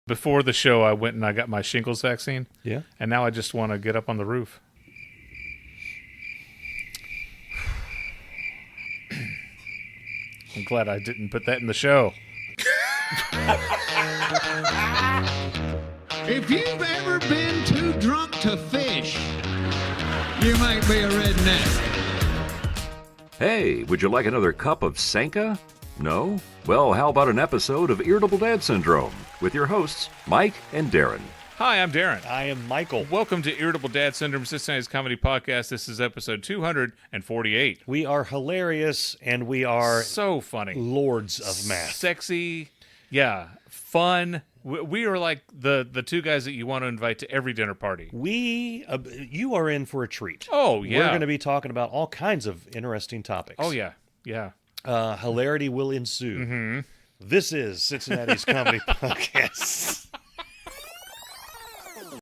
Before the show, I went and I got my shingles vaccine. Yeah. And now I just want to get up on the roof. I'm glad I didn't put that in the show. If you've ever been too drunk to fish, you might be a redneck. Hey, would you like another cup of Sanka? No? Well, how about an episode of Irritable Dad Syndrome with your hosts, Mike and Darin? Hi, I'm Darin. I am Michael. Welcome to Irritable Dad Syndrome, Cincinnati's comedy podcast. This is episode 248. We are hilarious, and we are So funny. lords of math. Sexy. Yeah. Fun. We are like the two guys that you want to invite to every dinner party. You are in for a treat. Oh, yeah. We're going to be talking about all kinds of interesting topics. Oh, yeah. Yeah. Hilarity will ensue. Mm-hmm. This is Cincinnati's comedy podcast.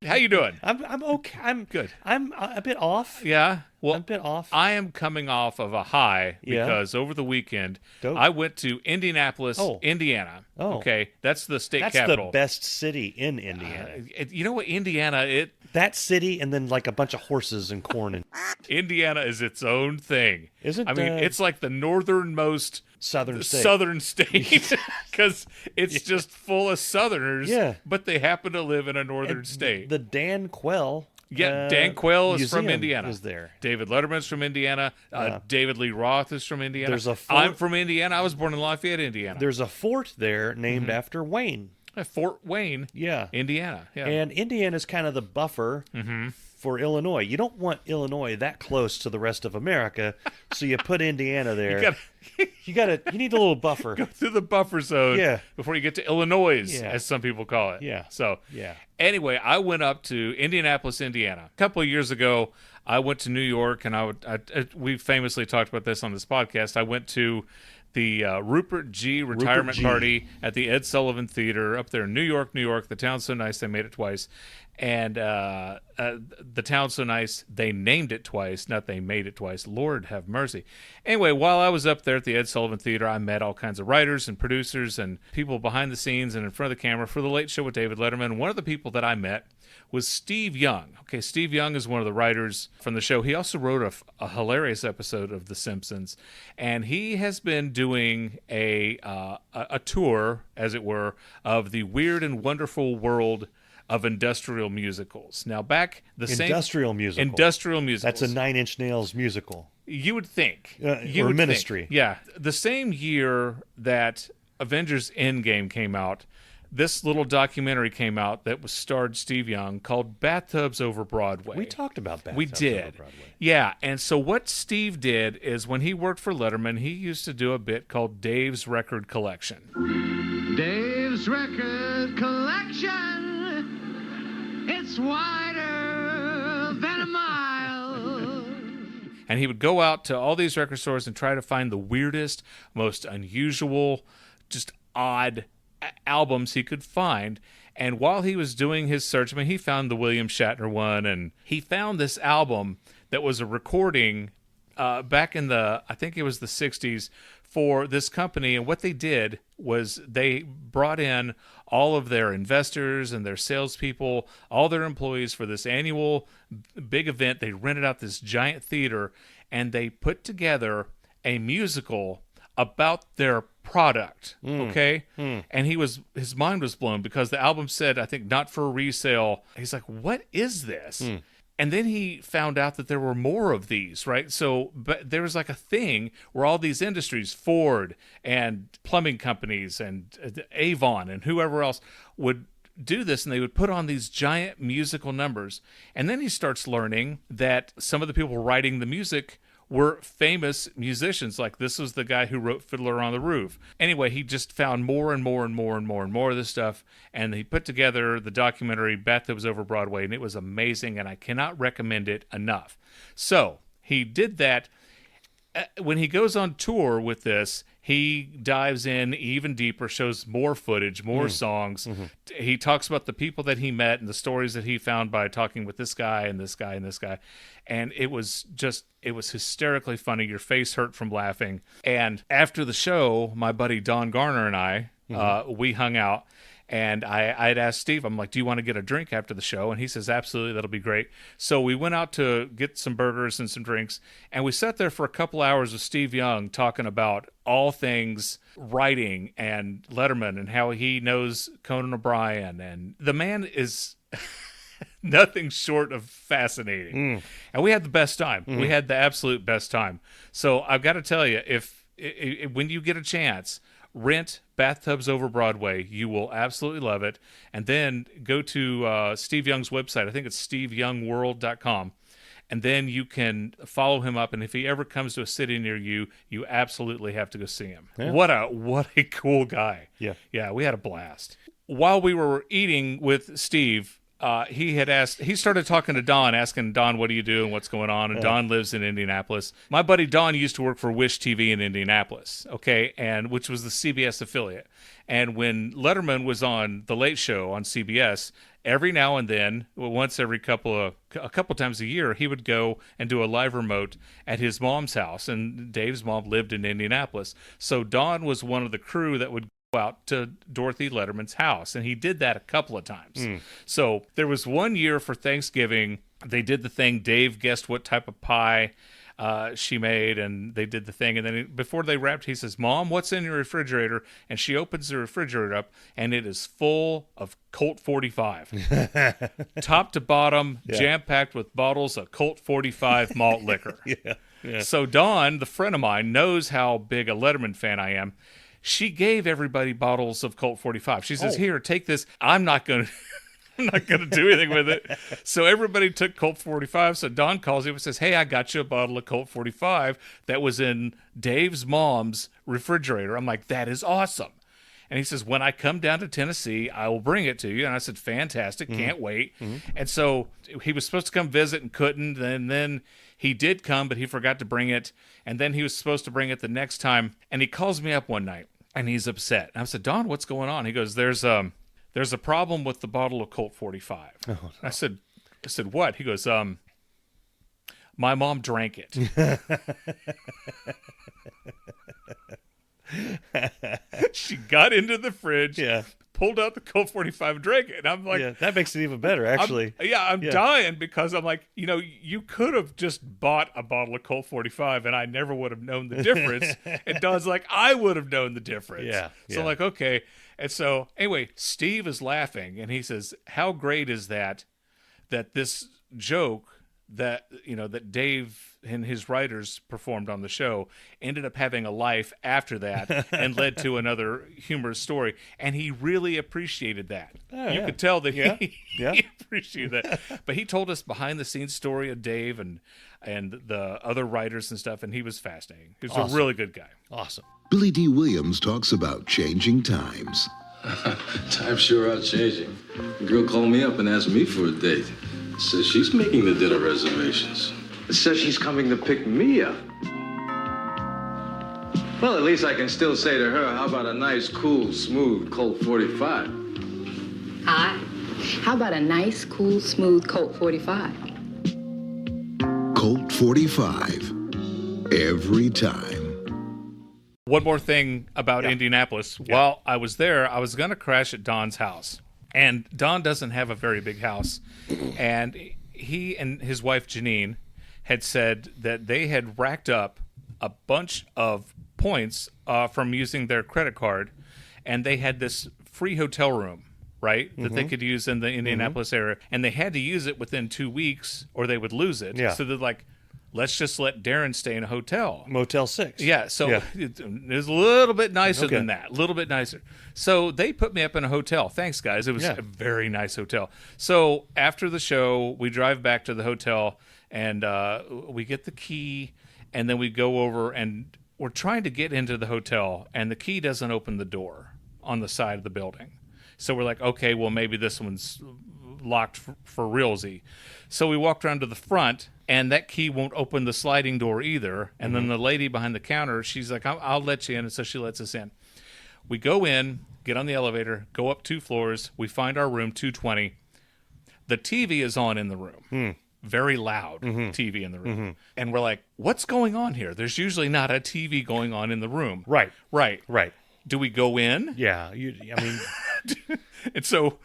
How you doing? I'm okay. I'm Good. I'm a bit off. Yeah. Well, I'm a bit off. I am coming off of a high Yeah. because over the weekend, Dope. I went to Indianapolis, Oh. Indiana. Oh. Okay. That's the state That's capital. the best city in Indiana. You know what? Indiana, That city, and then like a bunch of horses and corn and Indiana is its own thing. Isn't, I mean, it's like the northernmost southern state. southern state because it's just full of Southerners. Yeah. But they happen to live in a northern state. The Dan Quell. Dan Quell is from museum Indiana. Is there? David Letterman's from Indiana. David Lee Roth is from Indiana. There's a fort- I'm from Indiana. I was born in Lafayette, Indiana. There's a fort there named after Wayne. Fort Wayne, Yeah. Indiana. Yeah. And Indiana's kind of the buffer for Illinois. You don't want Illinois that close to the rest of America, so you put Indiana there. You need a little buffer. Go through the buffer zone Yeah. before you get to Illinois, Yeah. as some people call it. Yeah. So Yeah. anyway, I went up to Indianapolis, Indiana. A couple of years ago, I went to New York, and we famously talked about this on this podcast. I went to the Rupert G. retirement G. party at the Ed Sullivan Theater up there in New York, New York. The town's so nice, they made it twice. And the town's so nice, they named it twice, not they made it twice. Lord have mercy. Anyway, while I was up there at the Ed Sullivan Theater, I met all kinds of writers and producers and people behind the scenes and in front of the camera for The Late Show with David Letterman. One of the people that I met was Steve Young. Okay, Steve Young is one of the writers from the show. He also wrote a hilarious episode of The Simpsons, and he has been doing a tour, as it were, of the weird and wonderful world of industrial musicals. Now, Industrial musical. Industrial musicals. That's a Nine Inch Nails musical. You would think. Or Ministry. Think. Yeah. The same year that Avengers Endgame came out, this little documentary came out that was starred Steve Young called Bathtubs Over Broadway. We talked about that. We did. Yeah. And so what Steve did is when he worked for Letterman, he used to do a bit called Dave's Record Collection. Dave's record collection. It's wider than a mile. And he would go out to all these record stores and try to find the weirdest, most unusual, just odd albums he could find. And while he was doing his search, I mean, he found the William Shatner one, and he found this album that was a recording back in I think it was the 60s, for this company. And what they did was they brought in all of their investors and their salespeople, all their employees for this annual big event. They rented out this giant theater, and they put together a musical about their product. Okay. And his mind was blown because the album said, I think, not for resale. He's like, what is this? And then he found out that there were more of these, right? So, but there was like a thing where all these industries, Ford and plumbing companies and Avon and whoever else, would do this, and they would put on these giant musical numbers. And then he starts learning that some of the people writing the music were famous musicians. Like, this was the guy who wrote Fiddler on the Roof. Anyway, he just found more and more and more and more and more of this stuff, and he put together the documentary Bathtubs Over Broadway, and it was amazing, and I cannot recommend it enough. So he did that. When he goes on tour with this, he dives in even deeper, shows more footage, more songs. He talks about the people that he met and the stories that he found by talking with this guy and this guy and this guy. And it was hysterically funny. Your face hurt from laughing. And after the show, my buddy Don Garner and I, we hung out. And I'd asked Steve, I'm like, do you want to get a drink after the show? And he says, absolutely, that'll be great. So we went out to get some burgers and some drinks, and we sat there for a couple hours with Steve Young talking about all things writing and Letterman and how he knows Conan O'Brien. And the man is nothing short of fascinating. And we had the best time. We had the absolute best time. So I've got to tell you, if when you get a chance, rent Bathtubs Over Broadway. You will absolutely love it. And then go to Steve Young's website. I think it's steveyoungworld.com. And then you can follow him up. And if he ever comes to a city near you, you absolutely have to go see him. Yeah. What a cool guy. Yeah. Yeah, we had a blast. While we were eating with Steve, he started talking to Don, asking Don, what do you do and what's going on? And Don lives in Indianapolis. My buddy Don used to work for Wish TV in Indianapolis, okay, and which was the CBS affiliate. And when Letterman was on The Late Show on CBS, every now and then, once every a couple times a year, he would go and do a live remote at his mom's house. And Dave's mom lived in Indianapolis. So Don was one of the crew that would out to Dorothy Letterman's house, and he did that a couple of times. So there was one year for Thanksgiving, they did the thing, Dave guessed what type of pie she made, and they did the thing, and then before they wrapped, he says, Mom, what's in your refrigerator? And she opens the refrigerator up, and it is full of Colt 45. Top to bottom, jam-packed with bottles of Colt 45 malt liquor. So Dawn, the friend of mine, knows how big a Letterman fan I am. She gave everybody bottles of Colt 45. She says, here, take this. I'm not going to do anything with it. So everybody took Colt 45. So Don calls him and says, hey, I got you a bottle of Colt 45 that was in Dave's mom's refrigerator. I'm like, that is awesome. And he says, when I come down to Tennessee, I will bring it to you. And I said, fantastic, can't wait. And so he was supposed to come visit and couldn't. And then he did come, but he forgot to bring it. And then he was supposed to bring it the next time. And he calls me up one night. And he's upset. And I said, Don, what's going on? He goes, there's a problem with the bottle of Colt 45. Oh, no. I said, what? He goes, my mom drank it. She got into the fridge, pulled out the Colt 45 and drank it. And I'm like, that makes it even better, actually. I'm dying because I'm like, you could have just bought a bottle of Colt 45 and I never would have known the difference. And Don's like, I would have known the difference. So I'm like, okay. And so anyway, Steve is laughing and he says, how great is that this joke that Dave and his writers performed on the show ended up having a life after that and led to another humorous story. And he really appreciated that. You could tell that he appreciated that. But he told us behind the scenes story of Dave and the other writers and stuff, and he was fascinating. He was a really good guy. Awesome. Billy D. Williams talks about changing times. Times sure are changing. The girl called me up and asked me for a date. Says she's making the dinner reservations. Says she's coming to pick me up. Well, at least I can still say to her, how about a nice, cool, smooth Colt 45? Hi. How about a nice, cool, smooth Colt 45? Colt 45. Every time. One more thing about Indianapolis. While I was there, I was going to crash at Don's house. And Don doesn't have a very big house. And he and his wife, Janine, had said that they had racked up a bunch of points from using their credit card. And they had this free hotel room, right, that they could use in the Indianapolis area. And they had to use it within 2 weeks or they would lose it. So they're like, let's just let Darin stay in a hotel. Motel 6. Yeah, so it was a little bit nicer than that. A little bit nicer. So they put me up in a hotel. Thanks, guys. It was a very nice hotel. So after the show, we drive back to the hotel, and we get the key, and then we go over, and we're trying to get into the hotel, and the key doesn't open the door on the side of the building. So we're like, okay, well, maybe this one's locked for realsy. So we walked around to the front, and that key won't open the sliding door either. And then the lady behind the counter, she's like, I'll let you in. And so she lets us in. We go in, get on the elevator, go up 2 floors. We find our room, 220. The TV is on in the room. Very loud TV in the room. And we're like, what's going on here? There's usually not a TV going on in the room. Right. Do we go in? Yeah. I mean, And so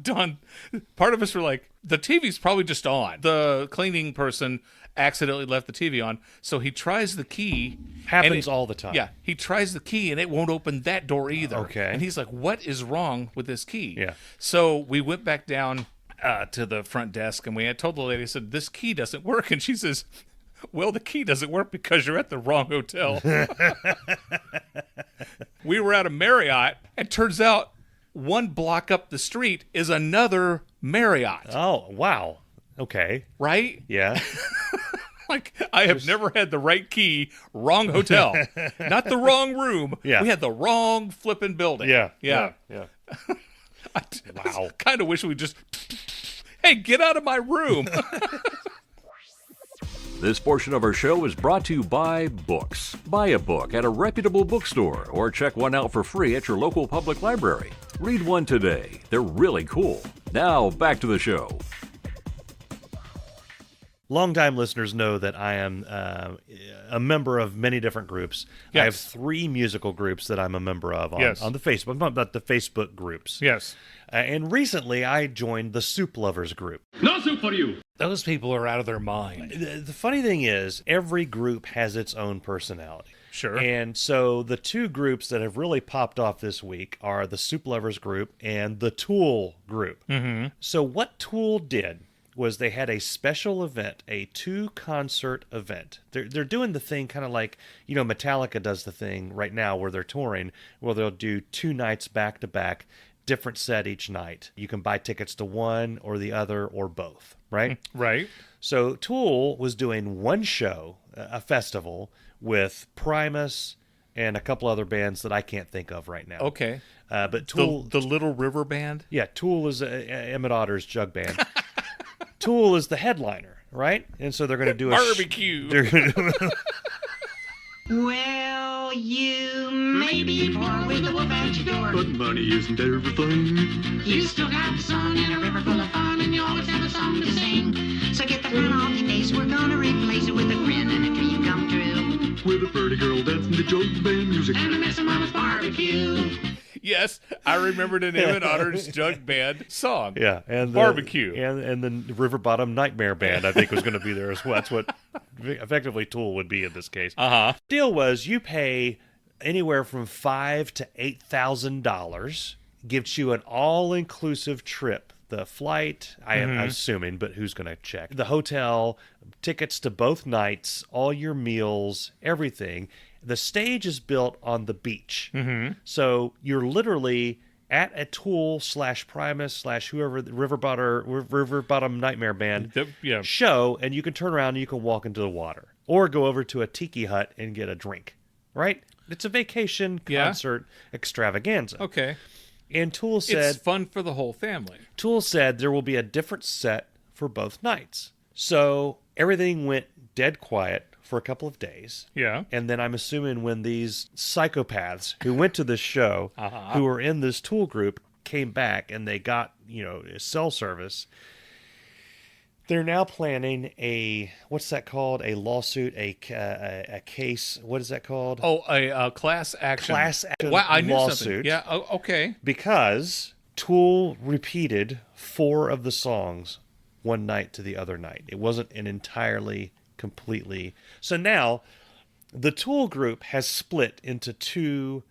Don, part of us were like, the TV's probably just on. The cleaning person accidentally left the TV on, so he tries the key. Happens all the time. Yeah, he tries the key and it won't open that door either. Okay. And he's like, what is wrong with this key? Yeah. So we went back down to the front desk and we had told the lady, I said, this key doesn't work. And she says, well, the key doesn't work because you're at the wrong hotel. We were at a Marriott, and turns out one block up the street is another Marriott. Oh, wow. Okay. Right? Yeah. Like, I have never had the right key, wrong hotel. Not the wrong room. Yeah. We had the wrong flipping building. Yeah. Yeah. Wow. Kind of wish we just, hey, get out of my room. This portion of our show is brought to you by books. Buy a book at a reputable bookstore or check one out for free at your local public library. Read one today. They're really cool. Now, back to the show. Longtime listeners know that I am a member of many different groups. Yes. I have 3 musical groups that I'm a member of on the Facebook. I'm talking about the Facebook groups. Yes. And recently I joined the Soup Lovers group. No soup for you. Those people are out of their mind. The funny thing is, every group has its own personality. Sure. And so the 2 groups that have really popped off this week are the Soup Lovers group and the Tool group. Mm-hmm. So what Tool did was they had a special event, a 2-concert event. They're doing the thing kind of like, Metallica does the thing right now where they're touring, where they'll do 2 nights back to back, different set each night. You can buy tickets to one or the other or both, right? Right. So Tool was doing one show, a festival, with Primus and a couple other bands that I can't think of right now. Okay. But Tool... The Little River Band? Yeah, Tool is Emmett Otter's jug band. Tool is the headliner, right? And so they're going to do a barbecue. They're going to Well, you may be poor with a wolf at your door, But money isn't everything. you still got the sun and a river full of fun, and you always have a song to sing. So get the frown off your face, we're gonna replace it with a grin and a dream come true. With a pretty girl dancing to jug band music. And a mess of mama's barbecue. Yes, I remembered an Emmett Otter's jug band song. Yeah, and barbecue. And the River Bottom Nightmare Band, I think, was going to be there as well. That's what effectively Tool would be in this case. Uh-huh. Deal was you pay anywhere from $5,000 to $8,000, gives you an all-inclusive trip. The flight, I am assuming, but who's going to check? The hotel, tickets to both nights, all your meals, everything. The stage is built on the beach. Mm-hmm. So you're literally at a Tool / Primus / whoever, the River Bottom Nightmare Band show, and you can turn around and you can walk into the water. Or go over to a tiki hut and get a drink, right? It's a vacation concert extravaganza. Okay. And Tool said... It's fun for the whole family. Tool said there will be a different set for both nights. So everything went dead quiet for a couple of days. Yeah. And then I'm assuming when these psychopaths who went to this show, who were in this Tool group, came back and they got, cell service, they're now planning a, what's that called? A lawsuit, a case. What is that called? Oh, a class action. Class action wow, I knew lawsuit. something. Yeah, okay. Because Tool repeated 4 of the songs one night to the other night. It wasn't an entirely, completely. So now the Tool group has split into 2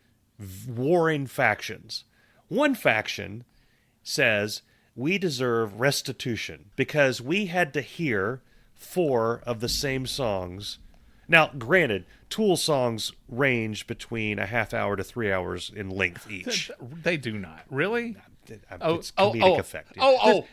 warring factions. One faction says we deserve restitution because we had to hear 4 of the same songs. Now, granted, Tool songs range between a half hour to 3 hours in length each. They do not. Really? It's comedic effect.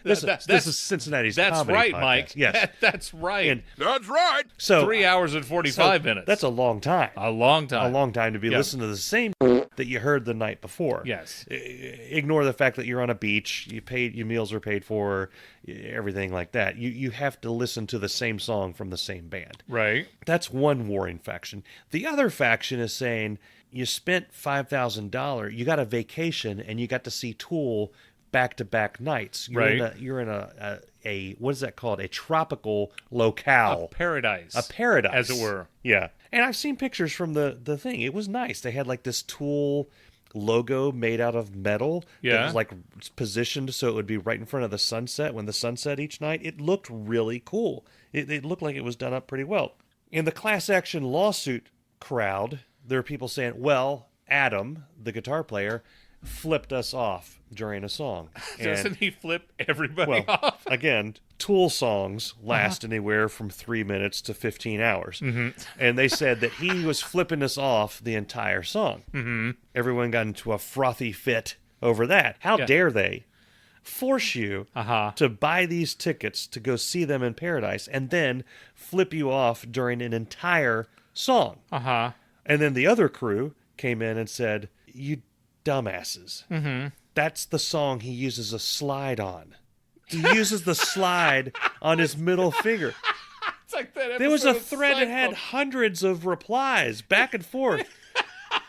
This is Cincinnati's That's comedy right, podcast. Mike. Yes. That's right. That's right. So 3 hours and 45 minutes. That's a long time. A long time. A long time to be listening to the same that you heard the night before. Yes. Ignore the fact that you're on a beach, your meals are paid for, everything like that. You have to listen to the same song from the same band. Right. That's one warring faction. The other faction is saying you spent $5,000, you got a vacation, and you got to see Tool back-to-back nights. You're in a what is that called? A tropical locale. A paradise. A paradise. As it were. Yeah. And I've seen pictures from the thing. It was nice. They had like this Tool logo made out of metal. Yeah. That was like positioned so it would be right in front of the sunset when the sun set each night. It looked really cool. It looked like it was done up pretty well. In the class action lawsuit crowd, there are people saying, well, Adam, the guitar player, flipped us off during a song. Doesn't he flip everybody off? Again, Tool songs last anywhere from 3 minutes to 15 hours. And they said that he was flipping us off the entire song. Everyone got into a frothy fit over that. How dare they force you to buy these tickets to go see them in Paradise and then flip you off during an entire song? And then the other crew came in and said, you dumbasses. That's the song he uses a slide on. He uses the slide on his middle finger. It's like that There was a episode of thread that had Seinfeld. hundreds of replies back and forth.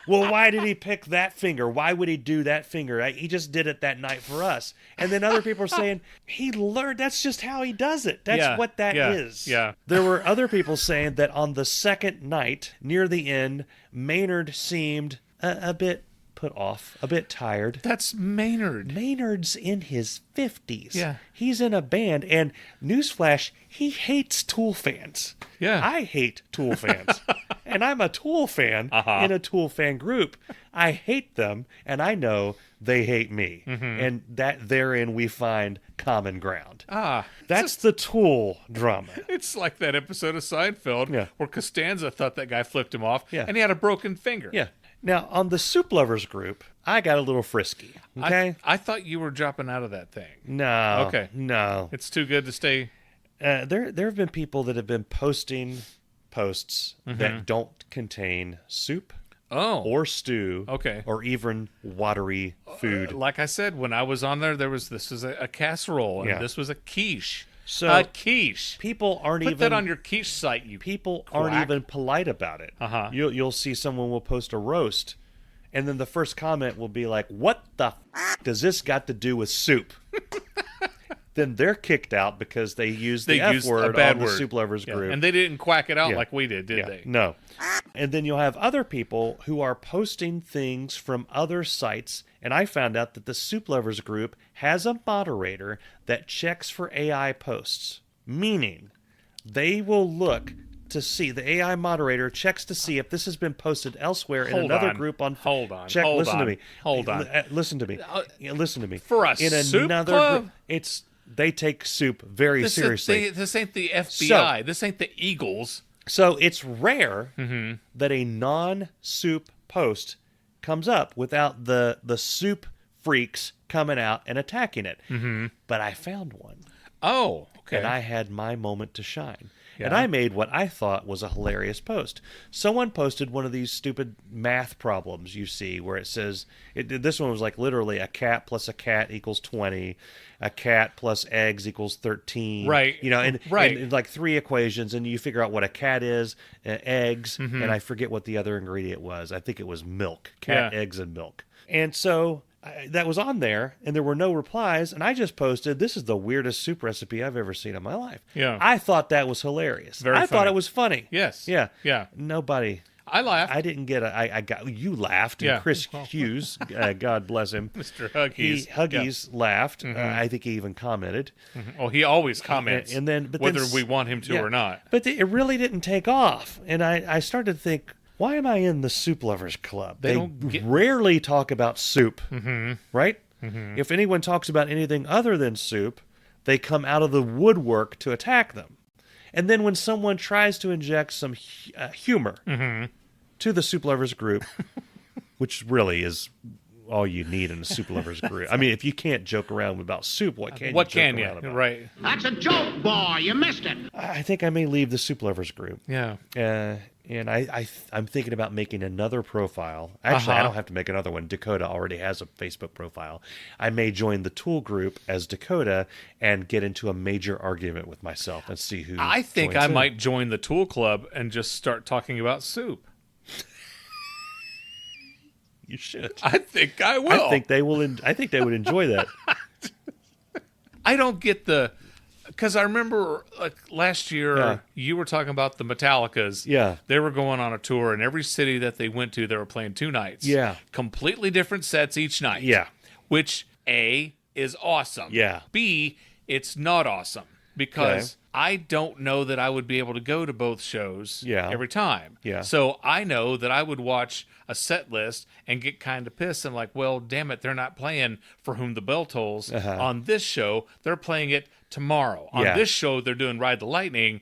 Well, why did he pick that finger? Why would he do that finger? He just did it that night for us. And then other people are saying, he learned, that's just how he does it. That's what that is. Yeah. There were other people saying that on the second night, near the end, Maynard seemed a bit put off, a bit tired. That's Maynard. Maynard's in his 50s. Yeah. He's in a band, and newsflash, he hates Tool fans. Yeah. I hate Tool fans. And I'm a Tool fan in a Tool fan group. I hate them, and I know they hate me. And that therein we find common ground. That's the Tool drama. It's like that episode of Seinfeld where Costanza thought that guy flipped him off, and he had a broken finger. Yeah. Now, on the Soup Lovers group, I got a little frisky. Okay? I thought you were dropping out of that thing. No. Okay. No. It's too good to stay. There have been people that have been posting posts that don't contain soup or stew or even watery food. Like I said, when I was on there, this was a casserole, and this was a quiche. So a quiche. People aren't Put even that on your quiche site. You people quack. aren't even polite about it. You'll see someone will post a roast, and then the first comment will be like, "What the f- does this got to do with soup?" Then they're kicked out because they used the F word on the Soup Lovers group. And they didn't quack it out like we did they? No. And then you'll have other people who are posting things from other sites, and I found out that the Soup Lovers group has a moderator that checks for AI posts, meaning they will look to see, the AI moderator checks to see if this has been posted elsewhere in another group on... Hold on. Check, hold listen on, to me. Hold on. Listen to me. Listen to me. For a in soup another club? They take soup very seriously. This ain't the FBI. This ain't the Eagles. So it's rare that a non-soup post comes up without the soup freaks coming out and attacking it. But I found one. Oh, okay. And I had my moment to shine. And I made what I thought was a hilarious post. Someone posted one of these stupid math problems you see where it says, this one was like literally a cat plus a cat equals 20, a cat plus eggs equals 13. Right. You know, and like 3 equations, and you figure out what a cat is, eggs, and I forget what the other ingredient was. I think it was milk, cat, eggs, and milk. And so... that was on there, and there were no replies, and I just posted, this is the weirdest soup recipe I've ever seen in my life. Yeah. I thought that was hilarious. Very I thought funny. it was funny. Yes. Yeah. Yeah. Nobody. I laughed. I didn't get I got, you laughed, and Chris Hughes, God bless him. Mr. Huggies. Huggies laughed. I think he even commented. Oh, he always comments. And then, but whether then, we want him to or not. But it really didn't take off, and I started to think, why am I in the Soup Lovers Club? They rarely talk about soup, right? If anyone talks about anything other than soup, they come out of the woodwork to attack them. And then when someone tries to inject some humor to the Soup Lovers group, which really is all you need in a Soup Lovers group. I mean, if you can't joke around about soup, what can you joke around about? Right. That's a joke, boy. You missed it. I think I may leave the Soup Lovers group. Yeah. And I'm thinking about making another profile. Actually, I don't have to make another one. Dakota already has a Facebook profile. I may join the Tool group as Dakota and get into a major argument with myself and see who. I think joins I in. might join the Tool Club and just start talking about soup. You should. I think I will. I think they will. I think they would enjoy that. I don't get the Because I remember last year you were talking about the Metallicas. Yeah. They were going on a tour, and every city that they went to, they were playing 2 nights. Yeah. Completely different sets each night. Yeah. Which, A, is awesome. Yeah. B, it's not awesome. Because I don't know that I would be able to go to both shows every time. Yeah. So I know that I would watch a set list and get kind of pissed. I'm like, well, damn it, they're not playing For Whom the Bell Tolls on this show. They're playing it tomorrow. On this show, they're doing Ride the Lightning,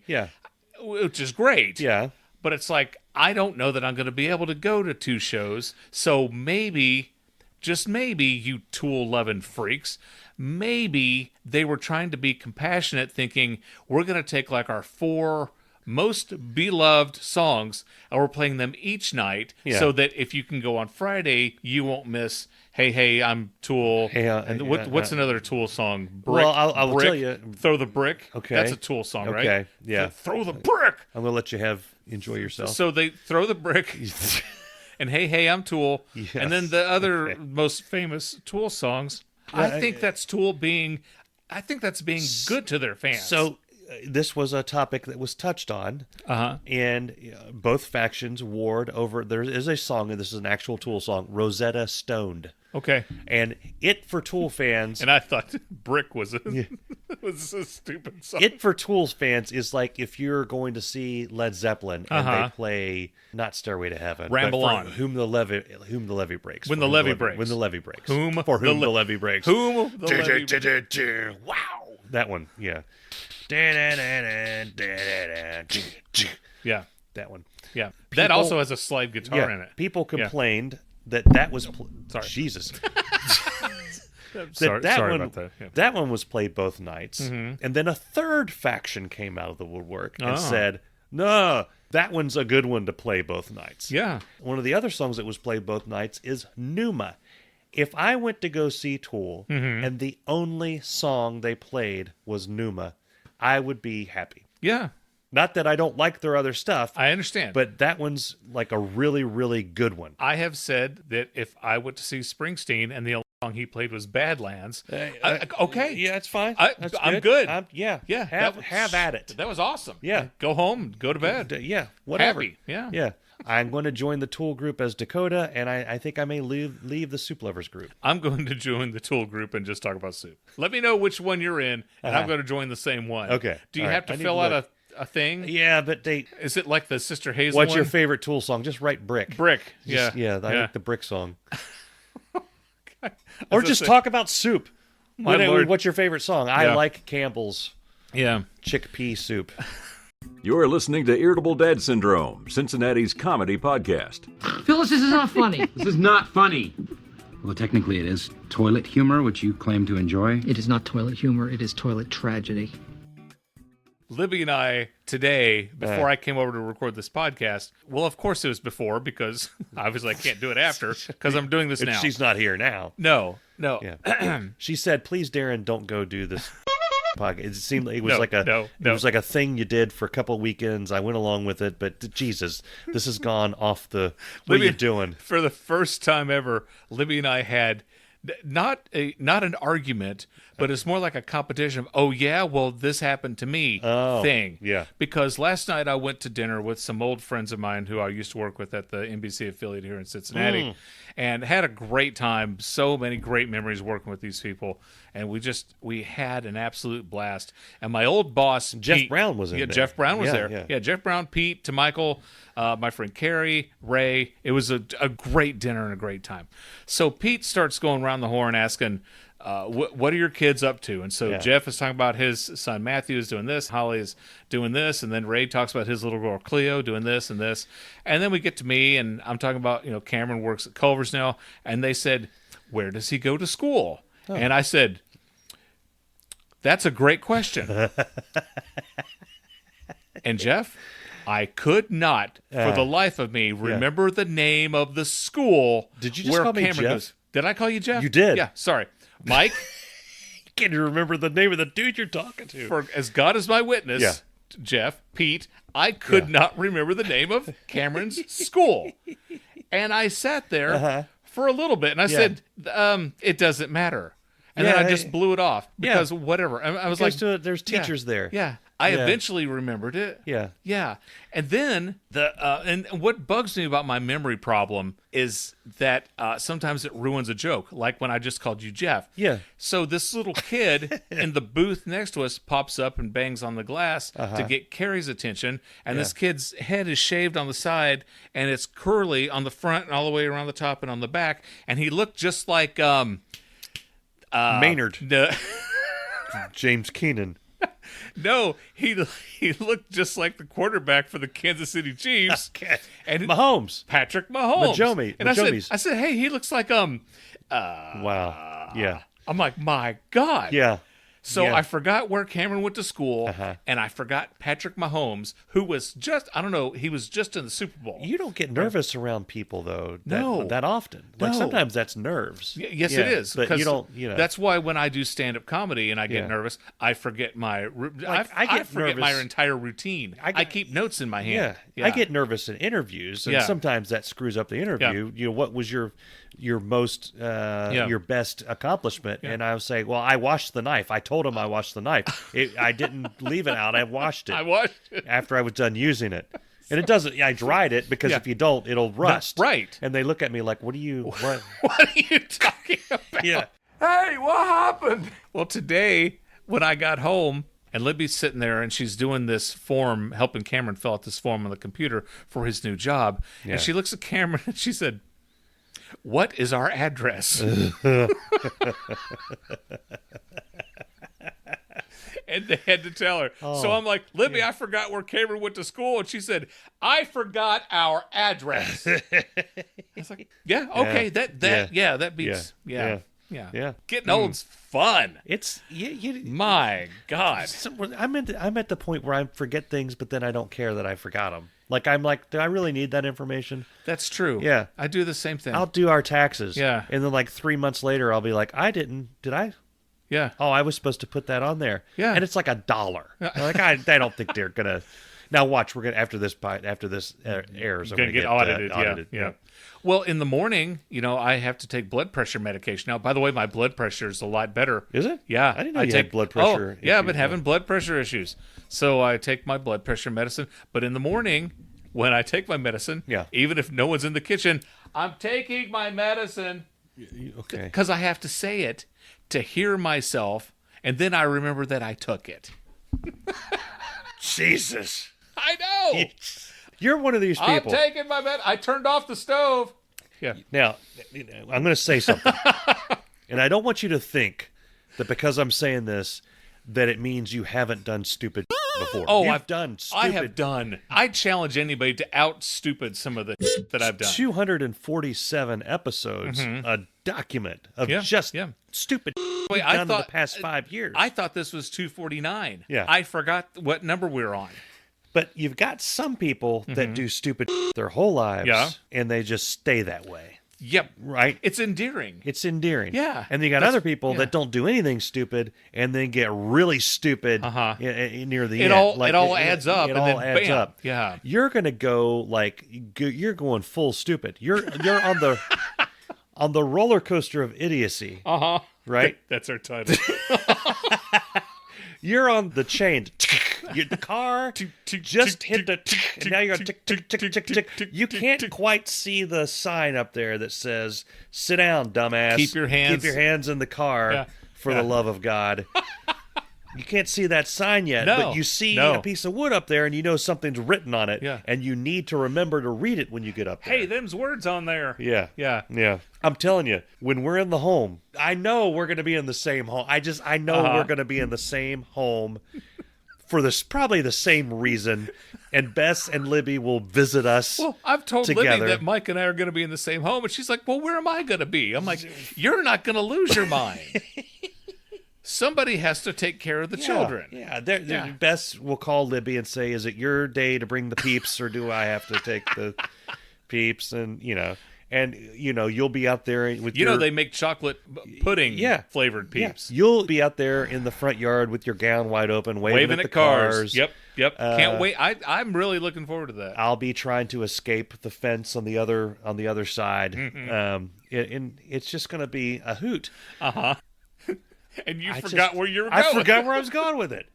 which is great. Yeah. But it's like, I don't know that I'm going to be able to go to 2 shows. So maybe, just maybe, you Tool-loving freaks, maybe they were trying to be compassionate, thinking, we're going to take like our 4 most beloved songs and we're playing them each night so that if you can go on Friday, you won't miss Hey, Hey, I'm Tool. And what's another Tool song? Brick. Well, I'll Brick. tell you. Throw the Brick. Okay. That's a Tool song, right? Okay, yeah. Throw the Brick. I'm going to let you enjoy yourself. So they throw the brick and Hey, Hey, I'm Tool. Yes. And then the other most famous Tool songs, I think that's Tool being good to their fans. So this was a topic that was touched on, and both factions warred over. There is a song, and this is an actual Tool song, Rosetta Stoned. Okay. And it, for Tool fans... And I thought Brick was was a stupid song. It, for Tool's fans, is like if you're going to see Led Zeppelin and they play, not Stairway to Heaven, Ramble but On. Whom the Levee Breaks. When the Levee Breaks. When the Levee Breaks. For whom the Levee Breaks. Whom the Levee Breaks. Wow. That one, yeah. Yeah. That one. Yeah. That also has a slide guitar in it. People complained that was... Sorry. Jesus. Sorry one, about that. Yeah. That one was played both nights. Mm-hmm. And then a third faction came out of the woodwork and said, no, that one's a good one to play both nights. Yeah. One of the other songs that was played both nights is Pneuma. If I went to go see Tool and the only song they played was Pneuma, I would be happy. Yeah. Not that I don't like their other stuff. I understand. But that one's like a really, really good one. I have said that if I went to see Springsteen and the only song he played was Badlands, okay. Yeah, it's fine. I'm good. Yeah. Have at it. That was awesome. Yeah. Go home, go to bed. Yeah, whatever. Happy. Yeah. Yeah. I'm going to join the Tool group as Dakota, and I think I may leave the Soup Lovers group. I'm going to join the Tool group and just talk about soup. Let me know which one you're in, and I'm going to join the same one. Okay. Do you have to fill out a thing? Yeah, but is it like the Sister Hazel What's one? your favorite Tool song? Just write Brick. Brick. I like the Brick song. Or just say, talk about soup. Lord. What's your favorite song? I like Campbell's chickpea soup. You're listening to Irritable Dad Syndrome, Cincinnati's comedy podcast. Phyllis, this is not funny. This is not funny. Well, technically it is toilet humor, which you claim to enjoy. It is not toilet humor. It is toilet tragedy. Libby and I today, before I came over to record this podcast, well, of course it was before because obviously I can't do it after because I'm doing this now. She's not here now. No. Yeah. She said, "Please, Darin, don't go do this." Podcast. It seemed like it was it was like a thing you did for a couple of weekends. I went along with it, but Jesus, this has gone off the. What are you doing? For the first time ever, Libby and I had not an argument, but it's more like a competition of, oh yeah, well this happened to me thing. Yeah. Because last night I went to dinner with some old friends of mine who I used to work with at the NBC affiliate here in Cincinnati, and had a great time. So many great memories working with these people, and we had an absolute blast. And my old boss, Jeff Pete, Brown was in there. Jeff Brown was there. Yeah. Yeah, Jeff Brown, Pete, to Michael, my friend Carrie, Ray. It was a great dinner and a great time. So Pete starts going around the horn asking, what are your kids up to? And so Jeff is talking about his son Matthew is doing this, Holly is doing this, and then Ray talks about his little girl Cleo doing this and this. And then we get to me, and I'm talking about, Cameron works at Culver's now, and they said, where does he go to school? And I said, that's a great question. And Jeff, I could not, for the life of me, remember the name of the school. Did you just where call me Cameron Jeff? goes. Did I call you Jeff? You did. Yeah, sorry. Mike? Can you remember the name of the dude you're talking to? For as God is my witness, Jeff, Pete, I could not remember the name of Cameron's school. And I sat there for a little bit, and I said, it doesn't matter. And then I just blew it off because whatever. I was like, there's teachers there. Yeah. I eventually remembered it. Yeah. Yeah. And then and what bugs me about my memory problem is that sometimes it ruins a joke, like when I just called you Jeff. Yeah. So this little kid in the booth next to us pops up and bangs on the glass to get Carrie's attention, and this kid's head is shaved on the side and it's curly on the front and all the way around the top and on the back, and he looked just like Maynard. James Keenan. No, he looked just like the quarterback for the Kansas City Chiefs. And Mahomes. Patrick Mahomes. And I said, hey, he looks like wow. Yeah. I'm like, my God. Yeah. So I forgot where Cameron went to school, and I forgot Patrick Mahomes, who was just, I don't know, he was just in the Super Bowl. You don't get nervous around people, though, No. that often. Like, No. sometimes that's nerves. Yes, it is. But you don't, That's why when I do stand-up comedy and I get nervous, I forget my, I forget my entire routine. I keep notes in my hand. I get nervous in interviews, and sometimes that screws up the interview. You know, what was your most your best accomplishment? And I would say, well, I washed the knife. I told him I washed the knife. I didn't leave it out. I washed it. I washed it after I was done using it. And it doesn't. I dried it because if you don't, it'll rust. Right. And they look at me like, "What are you? What? What are you talking about?" Yeah. Hey, what happened? Well, today when I got home, and Libby's sitting there and she's doing this form, helping Cameron fill out this form on the computer for his new job, and she looks at Cameron and she said, "What is our address?" And they had to tell her. So I'm like, Libby, I forgot where Cameron went to school. And she said, I forgot our address. I was like, yeah, okay, that beats, yeah. Getting old's fun. It's my God. I'm at the point where I forget things, but then I don't care that I forgot them. Like, I'm like, do I really need that information? That's true. Yeah. I do the same thing. I'll do our taxes. Yeah. And then like 3 months later, I'll be like, did I? Yeah. Oh, I was supposed to put that on there. Yeah. And it's like $1. Like, I don't think they're going to. Now watch, we're going to, after this airs, I'm going to get audited. Yeah. Well, in the morning, I have to take blood pressure medication. Now, by the way, my blood pressure is a lot better. Is it? Yeah. I didn't know you had blood pressure issues. Yeah, I've been having blood pressure issues. So I take my blood pressure medicine. But in the morning, when I take my medicine, even if no one's in the kitchen, I'm taking my medicine. Okay. Because I have to say it to hear myself, and then I remember that I took it. Jesus. I know. You're one of these people. I'm taking my med. I turned off the stove. Yeah. Now, I'm going to say something. And I don't want you to think that because I'm saying this, that it means you haven't done stupid before. Oh, I've done stupid. I have done. I challenge anybody to out-stupid some of the that I've done. 247 episodes, a document of just stupid Wait, done in the past 5 years. I thought this was 249. Yeah. I forgot what number we were on. But you've got some people that do stupid their whole lives, and they just stay that way. Yep. Right? It's endearing. It's endearing. Yeah. And then you got other people that don't do anything stupid and then get really stupid near the end. It all adds up. It and all then adds bam. up. Yeah. You're going to go like, you're going full stupid. You're on the on the roller coaster of idiocy. Right? That's our title. You're on the chain. The car just hit the and now you're tick, tick, tick, tick, tick. You can't quite see the sign up there that says, sit down, dumbass. Keep your hands in the car for the love of God. You can't see that sign yet, but you see a piece of wood up there and you know something's written on it, and you need to remember to read it when you get up there. Hey, them's words on there. Yeah. I'm telling you, when we're in the home, I know we're going to be in the same home. I know we're going to be in the same home for probably the same reason, and Bess and Libby will visit us. Well, I've told together. Libby that Mike and I are going to be in the same home, and she's like, well, where am I going to be? I'm like, you're not going to lose your mind. Somebody has to take care of the children. Yeah, Bess will call Libby and say, is it your day to bring the peeps, or do I have to take the peeps? And, you'll be out there with they make chocolate pudding flavored peeps. Yeah. You'll be out there in the front yard with your gown wide open, waving at the cars. Yep. Can't wait. I'm really looking forward to that. I'll be trying to escape the fence on the other side. And it's just going to be a hoot. And you forgot where you were going. I forgot where I was going with it.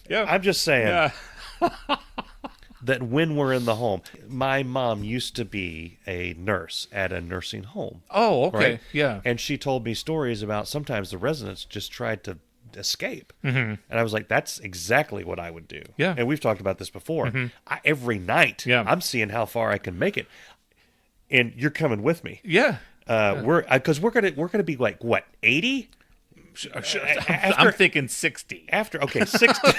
Yeah. I'm just saying Yeah. that when we're in the home, my mom used to be a nurse at a nursing home. Oh, okay. Right? Yeah. And she told me stories about sometimes the residents just tried to escape. Mm-hmm. And I was like, that's exactly what I would do. Yeah. And we've talked about this before. Mm-hmm. Every night, Yeah. I'm seeing how far I can make it. And you're coming with me. Yeah. Because we're gonna be like, what, 80? I'm thinking 60. Okay, 60.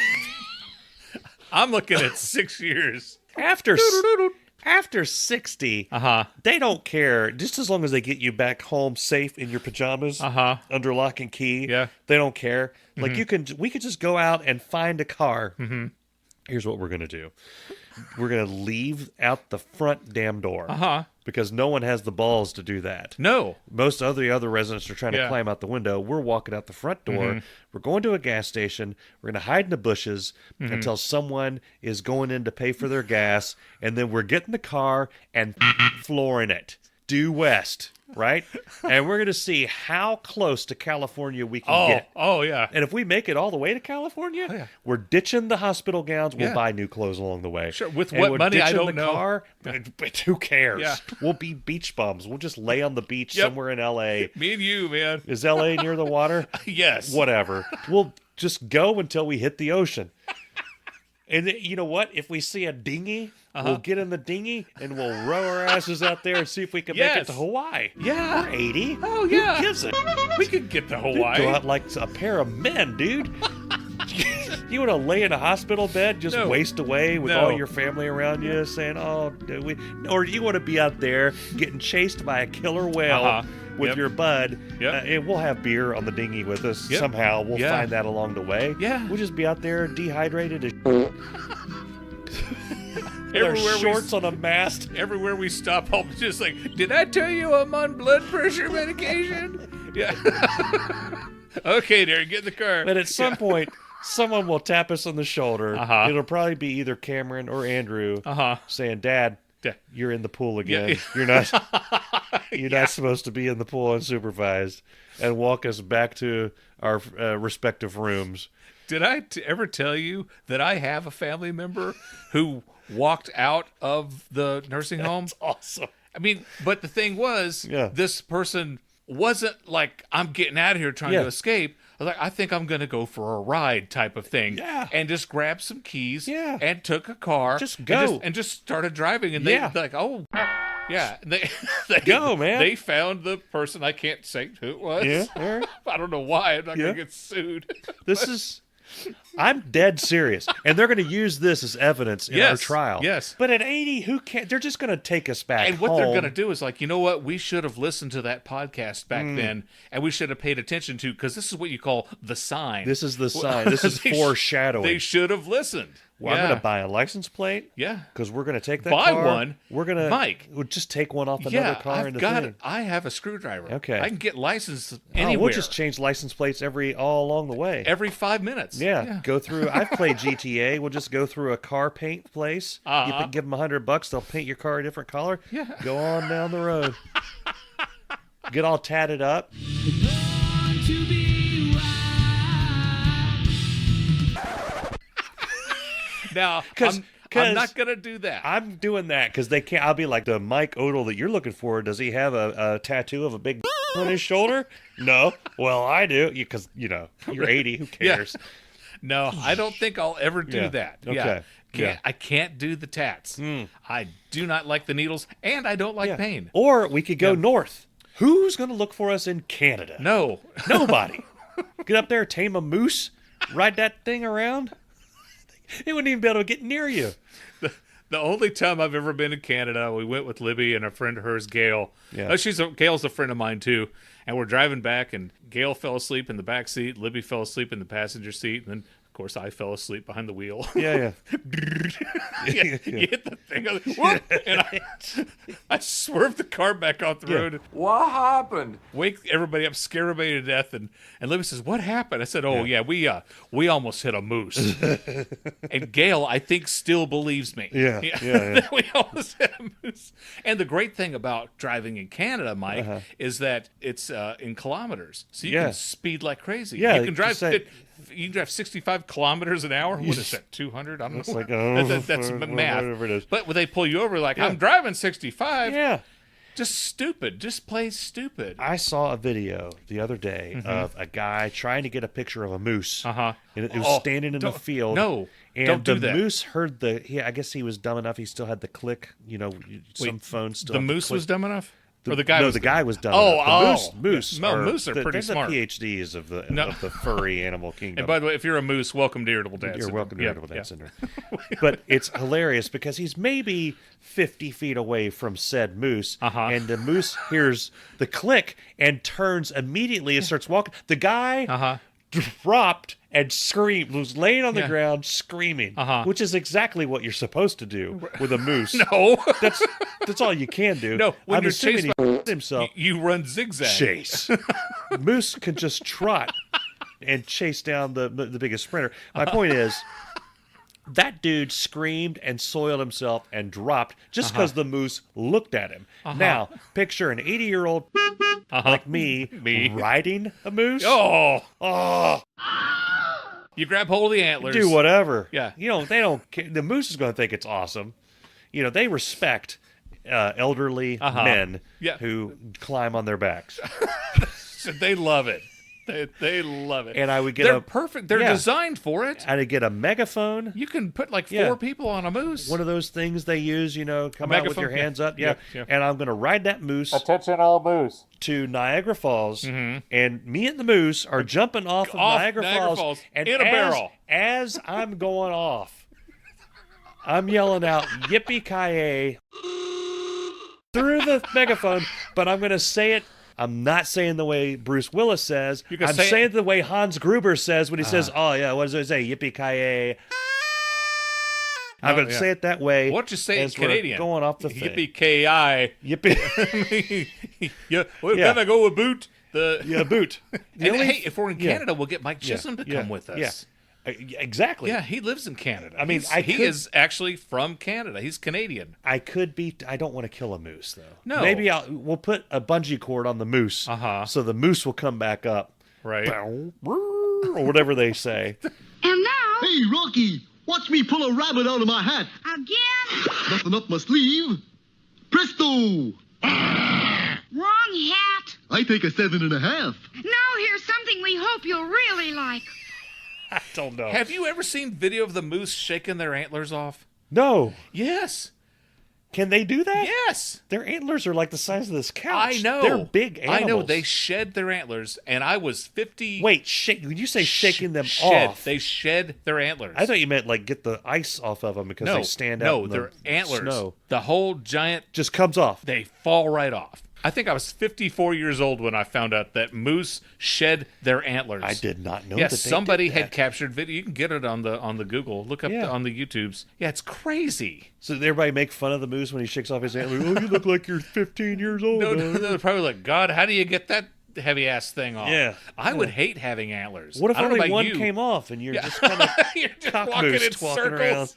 I'm looking at 6 years. After 60, they don't care. Just as long as they get you back home safe in your pajamas, under lock and key, they don't care. Like we could just go out and find a car. Here's what we're gonna do. We're gonna leave out the front damn door. Because no one has the balls to do that. No. Most of the other residents are trying to climb out the window. We're walking out the front door. We're going to a gas station. We're going to hide in the bushes until someone is going in to pay for their gas. And then we're getting the car and flooring it due west, right? And we're going to see how close to California we can get. Oh, yeah. And if we make it all the way to California, we're ditching the hospital gowns. We'll buy new clothes along the way. Sure. With and what we're money, I ditching don't the know. Car, but who cares? Yeah. We'll be beach bums. We'll just lay on the beach somewhere in L.A. Me and you, man. Is L.A. near the water? Yes. Whatever. We'll just go until we hit the ocean. And you know what? If we see a dinghy, we'll get in the dinghy and we'll row our asses out there and see if we can make it to Hawaii. Yeah. We're 80. Oh, yeah. Who gives it? We could get to Hawaii. Go out like a pair of men, dude. You want to lay in a hospital bed, just waste away with all your family around you saying, oh, or you want to be out there getting chased by a killer whale with your bud, and we'll have beer on the dinghy with us somehow. We'll find that along the way. Yeah. We'll just be out there dehydrated as Everywhere shorts on a mast. Everywhere we stop, I'll be just like, did I tell you I'm on blood pressure medication? Yeah. Okay, Darin, get in the car. But at some point, someone will tap us on the shoulder. It'll probably be either Cameron or Andrew saying, Dad, you're in the pool again. You're not you're not supposed to be in the pool unsupervised, and walk us back to our respective rooms. Did I ever tell you that I have a family member who walked out of the nursing home? That's awesome. I mean, but the thing was, this person wasn't like, I'm getting out of here trying to escape. I was like, I think I'm going to go for a ride type of thing. Yeah. And just grabbed some keys and took a car. Just go. And just started driving. And they're like, oh, yeah. They go, man. They found the person. I can't say who it was. Yeah. I don't know why. I'm not going to get sued. I'm dead serious. And they're going to use this as evidence in our trial. Yes. But at 80, who cares? They're just going to take us back And what home. they're going to do is like, you know what? We should have listened to that podcast back then, and we should have paid attention to, because this is what you call the sign. This is the sign. This is foreshadowing. They should have listened. Well, I'm going to buy a license plate. Yeah. Because we're going to take that Buy car. one. We're going to... Mike. We'll just take one off another car in the thing. I have a screwdriver. Okay. I can get licensed anywhere. We'll just change license plates all along the way. Every 5 minutes. Yeah. Go through... I've played GTA. We'll just go through a car paint place. You can give them $100. They'll paint your car a different color. Yeah. Go on down the road. Get all tatted up. Now, I'm not going to do that. I'm doing that because they can't. I'll be like, the Mike Odell that you're looking for, does he have a tattoo of a big on his shoulder? No. Well, I do. Because, you're 80. Who cares? Yeah. No, I don't think I'll ever do that. Okay. I can't do the tats. I do not like the needles, and I don't like pain. Or we could go north. Who's going to look for us in Canada? No. Nobody. Get up there, tame a moose, ride that thing around. It wouldn't even be able to get near you. The only time I've ever been in Canada, we went with Libby and a friend of hers, Gail. Yeah. Gail's a friend of mine, too. And we're driving back, and Gail fell asleep in the back seat. Libby fell asleep in the passenger seat. And then, of course, I fell asleep behind the wheel. Yeah. You hit the thing, whoop, and I swerved the car back off the road. What happened? Wake everybody up, scare everybody to death, and Libby says, "What happened?" I said, "Oh yeah, we almost hit a moose." And Gail, I think, still believes me. Yeah. We almost hit a moose. And the great thing about driving in Canada, Mike, is that it's in kilometers, so you Yeah. can speed like crazy. Yeah, you can drive. just say- You can drive 65 kilometers an hour. What is that? 200? I don't It's know. like, That's math. whatever it is. But when they pull you over, like I'm driving 65. Yeah. Just stupid. Just play stupid. I saw a video the other day of a guy trying to get a picture of a moose. Uh-huh. And it was standing in the field. No, and don't do the that. moose heard I guess he was dumb enough. He still had the click. Some phones still. The have moose click. was dumb enough. Or the guy no, was the guy was dumb Oh, enough. The oh. moose. No, are, moose are pretty they're smart. the PhDs of the furry animal kingdom. And by the way, if you're a moose, welcome to Irritable Dad You're Syndrome. welcome to Yeah, Irritable Dad yeah. Syndrome. But it's hilarious because he's maybe 50 feet away from said moose, and the moose hears the click and turns immediately and starts walking. The guy dropped and screamed, was laying on the ground screaming, which is exactly what you're supposed to do with a moose. No. That's all you can do. No, when I'm you're assuming chased he himself. You run zigzag. Chase. Moose can just trot and chase down the biggest sprinter. My point is, that dude screamed and soiled himself and dropped just because the moose looked at him. Now, picture an 80-year-old like me riding a moose. Oh. You grab hold of the antlers. Do whatever. Yeah. They don't care. The moose is going to think it's awesome. They respect elderly men who climb on their backs. So they love it. They love it. And I would get They're perfect. They're designed for it. I'd get a megaphone. You can put like 4 people on a moose. One of those things they use, come out with your hands up. Yeah. Yeah. And I'm going to ride that moose. Attention all moose. To Niagara Falls. And me and the moose are jumping off of Niagara Falls. And in a barrel. As I'm going off, I'm yelling out, yippee-ki-yay, through the megaphone, but I'm going to say it. I'm not saying the way Bruce Willis says. I'm saying it the way Hans Gruber says when he says, oh, yeah, what does it say? Yippee-ki-yay. I'm going to say it that way. What you say in as we're Canadian? Going off the thing. Yippee-ki-yay. Yippee. We're going to go with boot. Boot. Hey, if we're in Canada, we'll get Mike Chisholm to come with us. Yeah. Exactly. Yeah, he lives in Canada. I mean, he is actually from Canada. He's Canadian. I don't want to kill a moose, though. No. Maybe we'll put a bungee cord on the moose so the moose will come back up. Right. Or whatever they say. And now... Hey, Rocky, watch me pull a rabbit out of my hat. Again? Nothing up my sleeve. Presto! Wrong hat. I take a 7.5. Now here's something we hope you'll really like. I don't know. Have you ever seen video of the moose shaking their antlers off? No. Yes. Can they do that? Yes. Their antlers are like the size of this couch. I know. They're big animals. I know. They shed their antlers, and I was 50. Wait, when you say shaking them shed. off? They shed their antlers. I thought you meant like get the ice off of them because they stand out in their the antlers. snow. The whole giant just comes off. They fall right off. I think I was 54 years old when I found out that moose shed their antlers. I did not know yes, that they somebody did that. had captured video. You can get it on the Google. Look up on the YouTubes. Yeah, it's crazy. So did everybody make fun of the moose when he shakes off his antlers? Oh, you look like you're 15 years old. No, they're probably like, God, how do you get that heavy ass thing off? Yeah. I would hate having antlers. What if I don't know only about one you. came off and you're just kind of walking in around?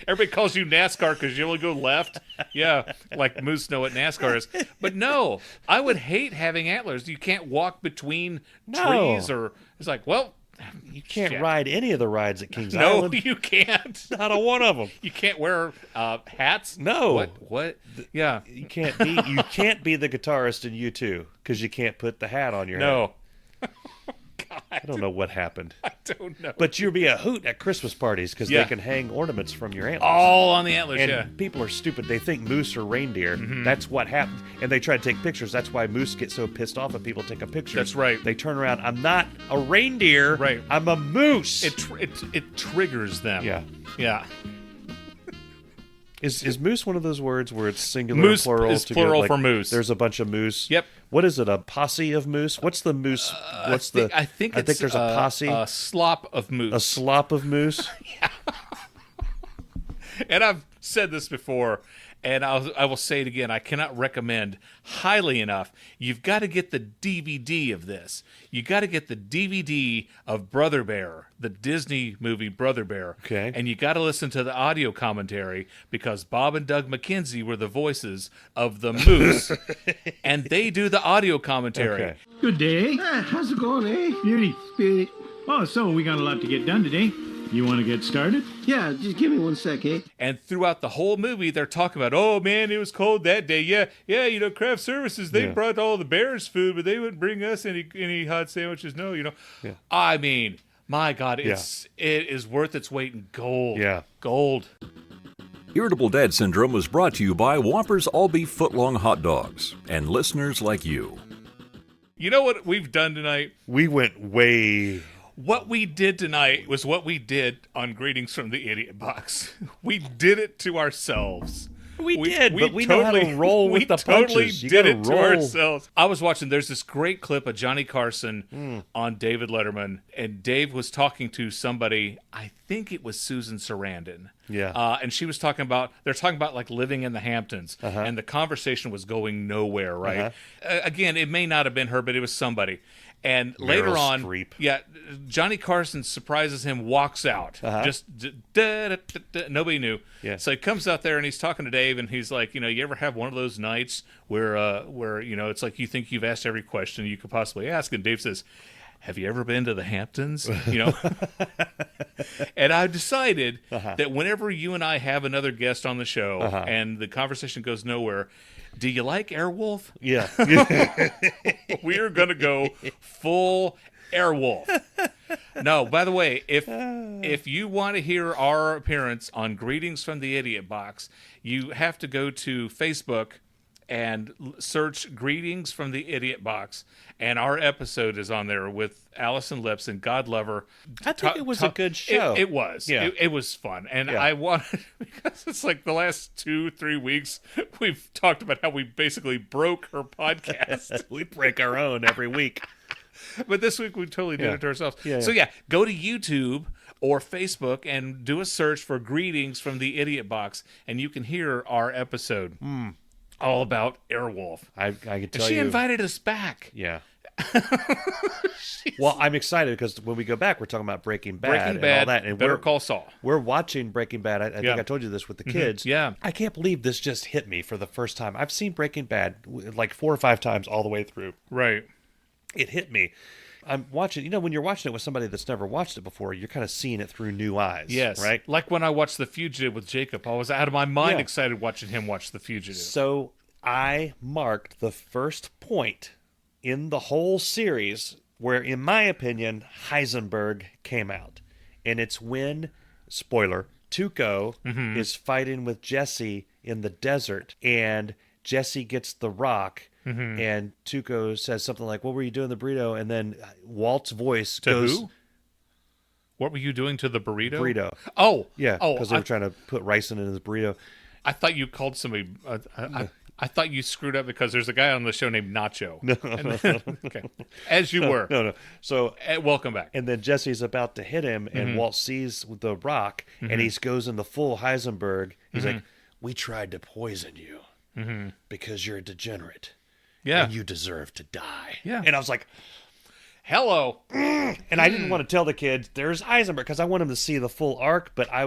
Everybody calls you NASCAR because you only go left. Yeah, like moose know what NASCAR is. But no, I would hate having antlers. You can't walk between trees, or it's like, well, you can't ride any of the rides at Kings no, Island. No, you can't. Not a one of them. You can't wear hats. No. What? Yeah, you can't be. You can't be the guitarist in U2 because you can't put the hat on your head. No. I don't know what happened. I don't know. But you'd be a hoot at Christmas parties because they can hang ornaments from your antlers. All on the antlers, and people are stupid. They think moose are reindeer. Mm-hmm. That's what happens. And they try to take pictures. That's why moose get so pissed off when people take a picture. That's right. They turn around. I'm not a reindeer. Right. I'm a moose. It triggers them. Yeah. Yeah. Is moose one of those words where it's singular moose and plural? is plural for moose. There's a bunch of moose. Yep. What is it? A posse of moose? What's the moose? I think there's a posse. A slop of moose. A slop of moose. Yeah. And I've said this before, And I will say it again. I cannot recommend highly enough. You've got to get the DVD of this. You got to get the DVD of Brother Bear, the Disney movie Brother Bear. Okay. And you got to listen to the audio commentary because Bob and Doug McKenzie were the voices of the moose, and they do the audio commentary. Okay. Good day. How's it going, eh? Beauty. Oh, so we got a lot to get done today. You want to get started? Yeah, just give me 1 sec, eh? And throughout the whole movie, they're talking about, oh, man, it was cold that day. Yeah, craft services, they brought all the bears food, but they wouldn't bring us any hot sandwiches. No, Yeah. I mean, my God, it is worth its weight in gold. Yeah. Gold. Irritable Dad Syndrome was brought to you by Whoppers All-Beef Footlong Hot Dogs and listeners like you. You know what we've done tonight? We went way... What we did tonight was what we did on Greetings from the Idiot Box. We did it to ourselves. We did, but we know how to roll with the punches. We totally did it to ourselves. I was watching, there's this great clip of Johnny Carson on David Letterman, and Dave was talking to somebody, I think it was Susan Sarandon. Yeah. And she was they're talking about like living in the Hamptons, and the conversation was going nowhere, right? Again, it may not have been her, but it was somebody. And later Meryl on, Streep. Johnny Carson surprises him, walks out. Just nobody knew. Yeah. So he comes out there and he's talking to Dave, and he's like, you ever have one of those nights where it's like you think you've asked every question you could possibly ask, and Dave says, have you ever been to the Hamptons? And I decided that whenever you and I have another guest on the show and the conversation goes nowhere, do you like Airwolf? Yeah. We are going to go full Airwolf. No, by the way, if you want to hear our appearance on Greetings from the Idiot Box, you have to go to Facebook and search Greetings from the Idiot Box, and our episode is on there with Allison Lips, and God love her. I think it was a good show. It was. Yeah. It was fun. And I wanted, because it's like the last 2-3 weeks, we've talked about how we basically broke her podcast. We break our own every week. But this week we totally did it to ourselves. So go to YouTube or Facebook and do a search for Greetings from the Idiot Box, and you can hear our episode. All about Airwolf. I could tell she you. invited us back. Yeah. Well, I'm excited because when we go back, we're talking about Breaking Bad and all that. And Better Call Saul. We're watching Breaking Bad. I think I told you this with the kids. Yeah. I can't believe this just hit me for the first time. I've seen Breaking Bad like 4 or 5 times all the way through. Right. It hit me. I'm watching, when you're watching it with somebody that's never watched it before, you're kind of seeing it through new eyes. Yes. Right? Like when I watched The Fugitive with Jacob. I was out of my mind excited watching him watch The Fugitive. So I marked the first point in the whole series where, in my opinion, Heisenberg came out. And it's when, spoiler, Tuco is fighting with Jesse in the desert, and Jesse gets the rock. And Tuco says something like, what were you doing to the burrito? And then Walt's voice goes... Who? What were you doing to the burrito? Burrito. Oh. Yeah, because they were trying to put ricin in his burrito. I thought you called somebody... I thought you screwed up because there's a guy on the show named Nacho. No. Okay. As you were. No. So welcome back. And then Jesse's about to hit him, and Walt sees the rock, and he goes in the full Heisenberg. He's like, we tried to poison you because you're a degenerate. Yeah. And you deserve to die. Yeah. And I was like, hello. And I didn't want to tell the kids there's Heisenberg because I want them to see the full arc, but I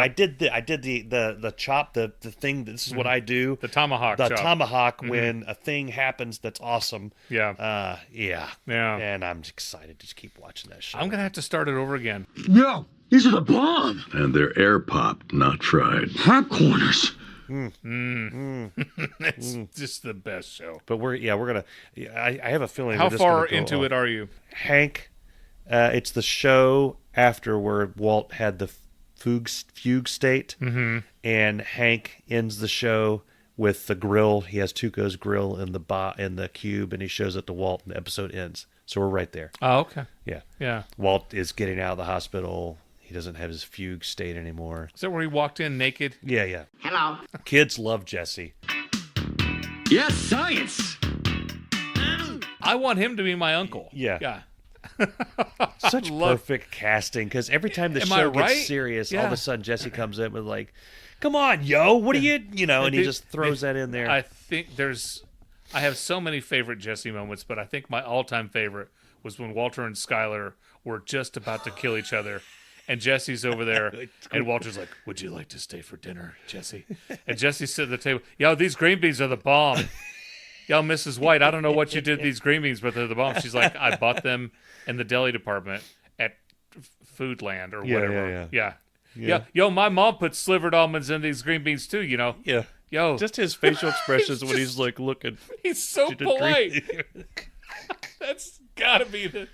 did the chop, the thing. This is what I do. The tomahawk. Tomahawk when a thing happens that's awesome. Yeah. Yeah. And I'm excited to just keep watching that show. I'm gonna have to start it over again. No, these are the bomb. And they're air popped, not fried. Hot corners. It's just the best show. But we're gonna. I have a feeling. How we're just far gonna go into it are you, Hank? It's the show after where Walt had the fugue state, and Hank ends the show with the grill. He has Tuco's grill in the cube, and he shows it to Walt, and the episode ends. So we're right there. Oh, okay. Yeah. Walt is getting out of the hospital. He doesn't have his fugue state anymore. Is that where he walked in naked? Yeah. Hello. Kids love Jesse. Yes, science. I want him to be my uncle. Yeah. Such perfect casting, because every time the show gets serious, all of a sudden Jesse comes in with like, "Come on, yo, what are you know?" And he just throws that in there. I think I have so many favorite Jesse moments, but I think my all-time favorite was when Walter and Skyler were just about to kill each other. And Jesse's over there, and Walter's like, "Would you like to stay for dinner, Jesse?" And Jesse's sitting at the table, "Yo, these green beans are the bomb. Yo, Mrs. White, I don't know what you did to these green beans, but they're the bomb." She's like, "I bought them in the deli department at Foodland or whatever." Yeah. Yo, my mom put slivered almonds in these green beans too, you know? Yeah. Yo. Just his facial expressions when he's like looking. He's so polite. That's gotta be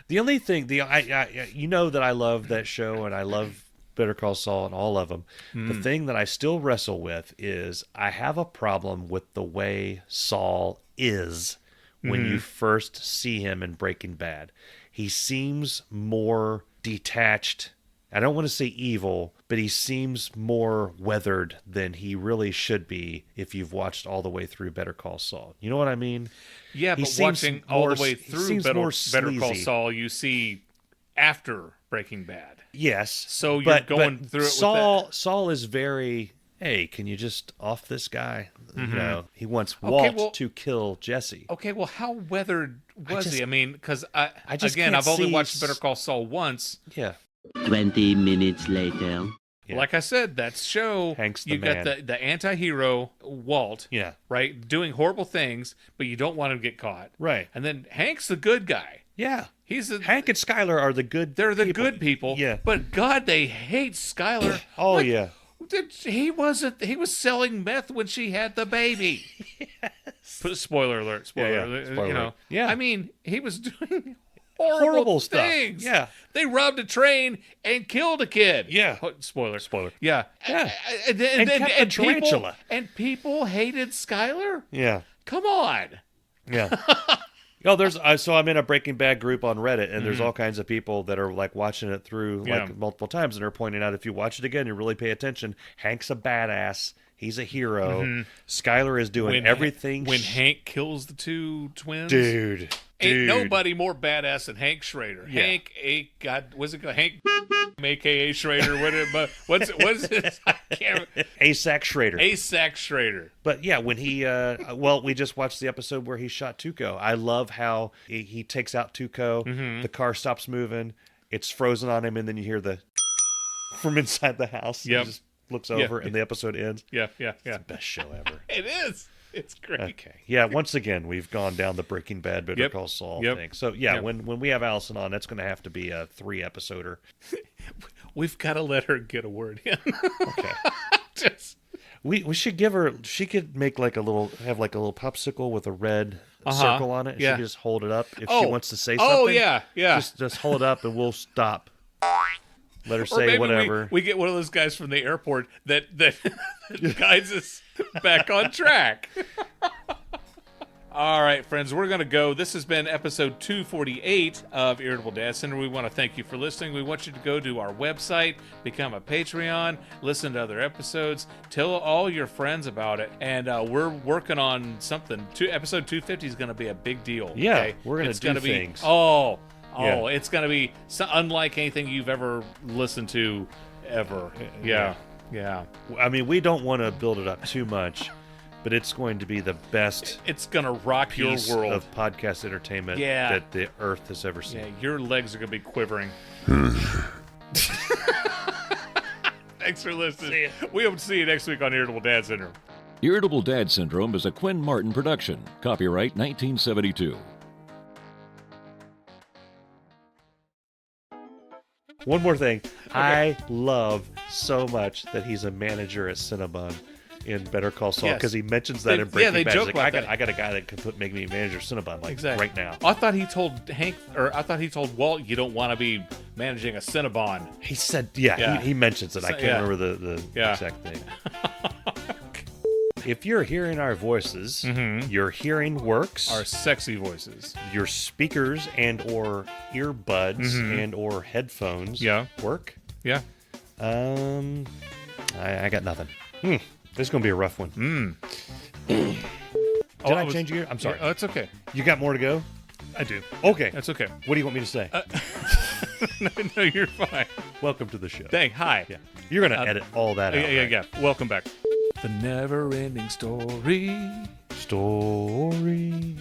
the only thing. You know that I love that show and I love Better Call Saul and all of them. The thing that I still wrestle with is I have a problem with the way Saul is when you first see him in Breaking Bad. He seems more detached. I don't want to say evil, but he seems more weathered than he really should be if you've watched all the way through Better Call Saul. You know what I mean? Yeah, but watching all the way through Better Call Saul, you see after Breaking Bad. Yes. So you're going through it with that. Saul is very, hey, can you just off this guy? You know, he wants Walt to kill Jesse. Okay, well, how weathered was he? I mean, because I've only watched Better Call Saul once. Yeah. 20 minutes later. Yeah. Like I said, that show, Hank's you got the anti-hero, Walt, right, doing horrible things, but you don't want him to get caught. Right. And then Hank's the good guy. Yeah. Hank and Skyler are the good They're the good people. Yeah. But God, they hate Skyler. Yeah. He was selling meth when she had the baby. Yes. Spoiler alert. Spoiler alert. Spoiler alert. I mean, he was doing horrible things. Stuff. Yeah. They robbed a train and killed a kid. Yeah. Spoiler. Yeah. Yeah. And kept the tarantula. People hated Skyler? Yeah. Come on. Yeah. So I'm in a Breaking Bad group on Reddit, and there's all kinds of people that are like watching it through like multiple times, and are pointing out if you watch it again, you really pay attention. Hank's a badass. He's a hero. Skyler is doing everything. When Hank kills the two twins, dude. Ain't nobody more badass than Hank Schrader. Yeah. Hank, what's it called? Hank, a.k.a. Schrader. What's it? I can't remember. ASAC Schrader. ASAC Schrader. But yeah, when he, we just watched the episode where he shot Tuco. I love how he takes out Tuco. The car stops moving. It's frozen on him, and then you hear the from inside the house. Yep. He just looks over, and the episode ends. Yeah. It's the best show ever. It is. It's great. Okay. Yeah, once again, we've gone down the Breaking Bad, Better Call Saul thing. So, when we have Allison on, that's going to have to be a 3-episoder. We've got to let her get a word in. Okay. We should give her, she could make have a little popsicle with a red circle on it. And she could just hold it up if she wants to say something. Oh, yeah. Just hold it up and we'll stop. Let her Or say maybe whatever. We get one of those guys from the airport that guides us back on track. All right, friends, we're going to go. This has been episode 248 of Irritable Dad Center. We want to thank you for listening. We want you to go to our website, become a Patreon, listen to other episodes, tell all your friends about it. And we're working on something. Episode 250 is going to be a big deal. Yeah, okay? we're going to do things. It's going to be unlike anything you've ever listened to ever. Yeah. I mean, we don't want to build it up too much, but it's going to be the best. It's going to rock your world of podcast entertainment that the earth has ever seen. Yeah, your legs are going to be quivering. Thanks for listening. We hope to see you next week on Irritable Dad Syndrome. Irritable Dad Syndrome is a Quinn Martin production. Copyright 1972. One more thing. Okay. I love so much that he's a manager at Cinnabon in Better Call Saul because he mentions that in Breaking Bad. They joke about that. I got a guy that can make me a manager of Cinnabon right now. I thought he told Walt you don't want to be managing a Cinnabon. He said, he mentions it. I can't remember the exact thing. If you're hearing our voices, your hearing works. Our sexy voices. Your speakers and or earbuds and or headphones work. Yeah. I got nothing. This is going to be a rough one. Did I change your ear? I'm sorry. It's okay. You got more to go? I do. Okay. That's okay. What do you want me to say? No, you're fine. Welcome to the show. Hi. Yeah. You're going to edit all that out. Yeah. Welcome back. The never-ending story. It's all. Story.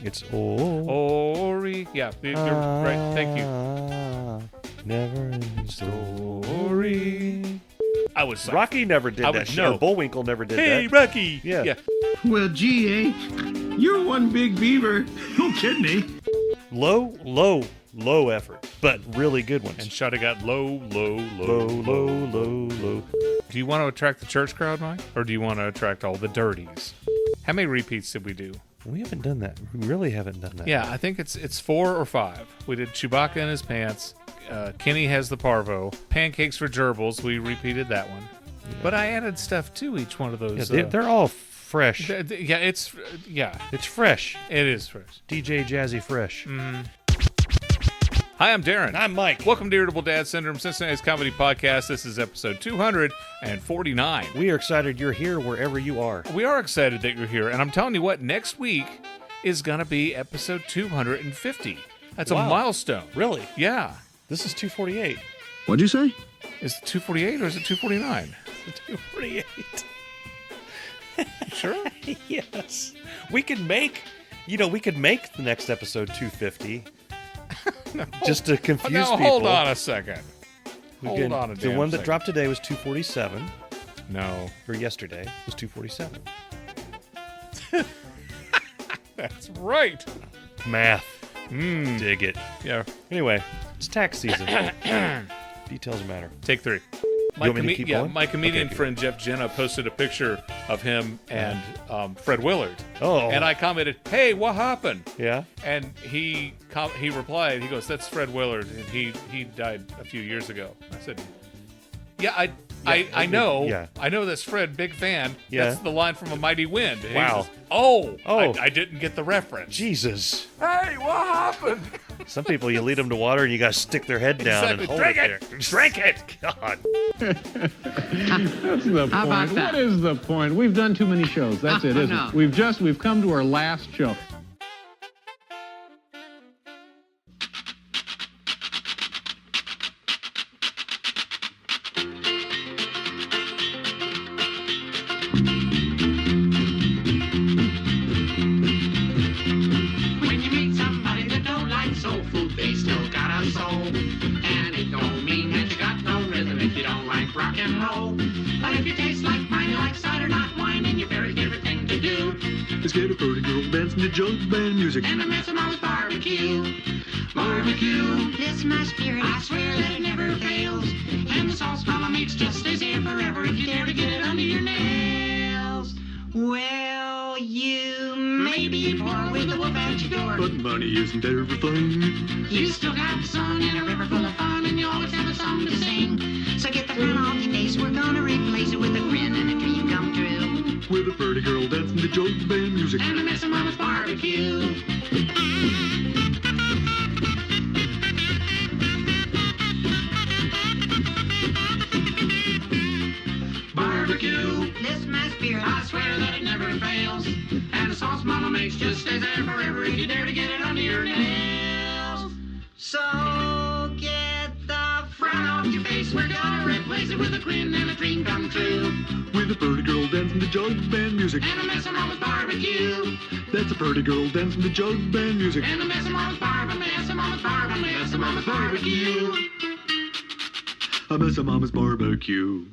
Yeah, you're right. Thank you. Never-ending story. I was like, Rocky never did that shit. No. Bullwinkle never did that. Hey, Rocky. Yeah. Well, gee, you're one big beaver. No kidding, Low effort, but really good ones. And Shotty got low. Low. Do you want to attract the church crowd, Mike? Or do you want to attract all the dirties? How many repeats did we do? We haven't done that. We really haven't done that. Yeah, I think it's 4 or 5. We did Chewbacca in his pants. Kenny has the parvo. Pancakes for gerbils. We repeated that one. Yeah. But I added stuff to each one of those. Yeah, they're all fresh. It's fresh. It is fresh. DJ Jazzy Fresh. Mm-hmm. Hi, I'm Darin. I'm Mike. Welcome to Irritable Dad Syndrome, Cincinnati's comedy podcast. This is episode 249. We are excited you're here wherever you are. We are excited that you're here. And I'm telling you what, next week is going to be episode 250. That's a milestone. Really? Yeah. This is 248. What'd you say? Is it 248 or is it 249? 248. Sure? Yes. We could make the next episode 250. Just to confuse people. Hold on a second. Hold on a The one that dropped today was 247. No. Or yesterday was 247. That's right. Math. Dig it. Yeah. Anyway, it's tax season. Details matter. Take 3. My comedian friend Jeff Jenna posted a picture of him and Fred Willard. Oh. And I commented, "Hey, what happened?" Yeah. And he replied, he goes, "That's Fred Willard, and he died a few years ago." I said, "Yeah, I know. Yeah. I know that's Fred, big fan. Yeah. That's the line from A Mighty Wind." And wow. Goes, I didn't get the reference. Jesus. Hey, what happened? Some people, you lead them to water and you got to stick their head down and hold Drink it there. Drink it! God. That's the How about point. that? What is the point? We've done too many shows. That's it, isn't No. it? We've come to our last show. When you meet somebody that don't like soul food, they still got a soul. And it don't mean that you got no rhythm if you don't like rock and roll. But if you taste like mine, you like cider, not wine, and your very favorite thing to do Let's get a pretty girl dancing to jug band music. and the mess of mama's barbecue. Barbecue, this my spirit, I swear that it never fails. And the sauce mama makes just stays here forever if you dare to get it under your nails. Well, you may be poor with a wolf at your door, But money isn't everything. you still got the sun and a river full of fun, and you always have a song to sing. So get the frown off your face, we're gonna replace it with a grin and a dream come true. With a pretty girl dancing to jug band music. And a mess of mama's barbecue. Barbecue, this my spirit, I swear that it never fails. And the sauce mama makes just stays there forever if you dare to get it under your nails. So get the frown off your face, we're gonna replace it with a grin and a dream come true. With a pretty girl dancing to jug band music. And a mess of mama's barbecue. That's a pretty girl dancing to jug band music. And a mess of mama's barbecue, mess of mama's barbecue, mess of mama's barbecue. A mess of mama's barbecue.